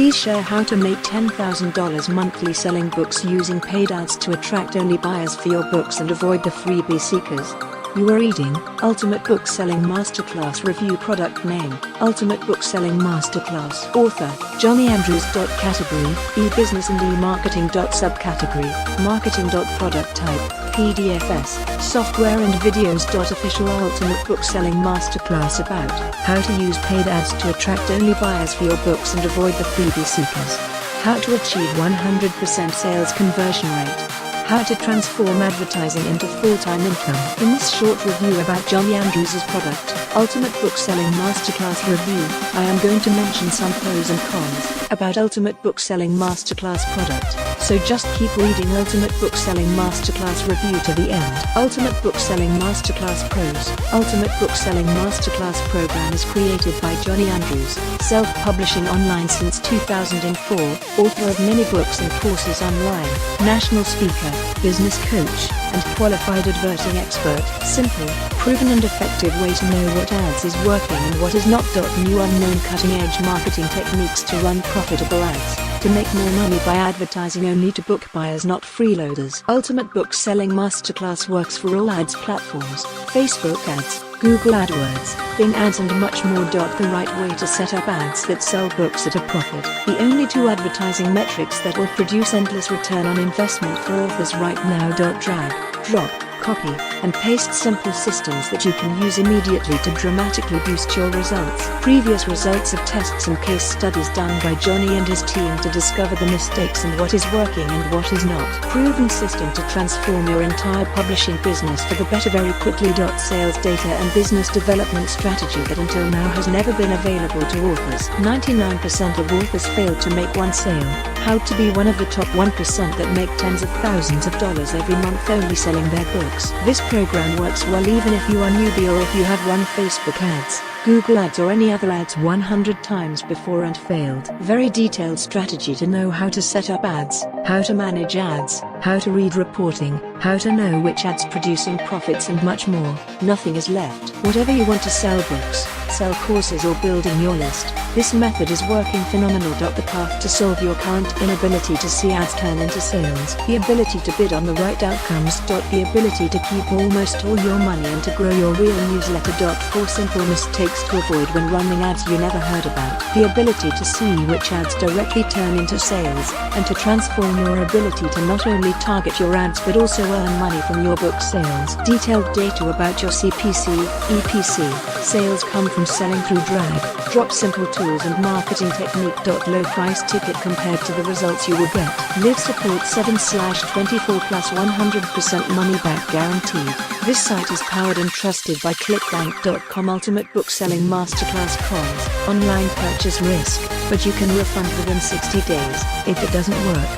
Please share how to make $10,000 monthly selling books using paid ads to attract only buyers for your books and avoid the freebie seekers. You are reading Ultimate Bookselling Masterclass Review. Product name: Ultimate Bookselling Masterclass. Author: Johnny Andrews. Category: e-business and e-marketing. Subcategory: marketing. Product type: PDFs, software and videos. Official Ultimate Bookselling Masterclass about how to use paid ads to attract only buyers for your books and avoid the freebie seekers. How to achieve 100% sales conversion rate. How to transform advertising into full-time income. In this short review about Johnny Andrews' product, Ultimate Bookselling Masterclass Review, I am going to mention some pros and cons about Ultimate Bookselling Masterclass product, so just keep reading Ultimate Bookselling Masterclass Review to the end. Ultimate Bookselling Masterclass Pros. Ultimate Bookselling Masterclass program is created by Johnny Andrews, self-publishing online since 2004, author of many books and courses online, national speaker, business coach, and qualified advertising expert. Simple, proven and effective way to know what ads is working and what is not. New unknown cutting-edge marketing techniques to run profitable ads, to make more money by advertising only to book buyers, not freeloaders. Ultimate Bookselling Masterclass works for all ads platforms: Facebook ads, Google AdWords, Bing ads and much more. The right way to set up ads that sell books at a profit. The only two advertising metrics that will produce endless return on investment for authors right now. Drag, drop, copy, and paste simple systems that you can use immediately to dramatically boost your results. Previous results of tests and case studies done by Johnny and his team to discover the mistakes and what is working and what is not. Proven system to transform your entire publishing business for the better very quickly. Sales data and business development strategy that until now has never been available to authors. 99% of authors fail to make one sale. How to be one of the top 1% that make tens of thousands of dollars every month only selling their books. This program works well even if you are newbie or if you have run Facebook ads, Google ads or any other ads 100 times before and failed. Very detailed strategy to know how to set up ads, how to manage ads, how to read reporting, how to know which ads producing profits and much more. Nothing is left. Whatever you want to sell: books, sell courses or building your list, this method is working phenomenal. The path to solve your current inability to see ads turn into sales. The ability to bid on the right outcomes. The ability to keep almost all your money and to grow your real newsletter. 4 simple mistakes to avoid when running ads you never heard about. The ability to see which ads directly turn into sales, and to transform your ability to not only target your ads but also earn money from your book sales. Detailed data about your CPC, EPC. Sales come from selling through drag, drop. Simple tools and marketing technique. Low price ticket compared to the results you will get. Live support 7/24 plus 100% money back guaranteed. This site is powered and trusted by clickbank.com. Ultimate Bookselling Masterclass cons. Online purchase risk, but you can refund within 60 days if it doesn't work.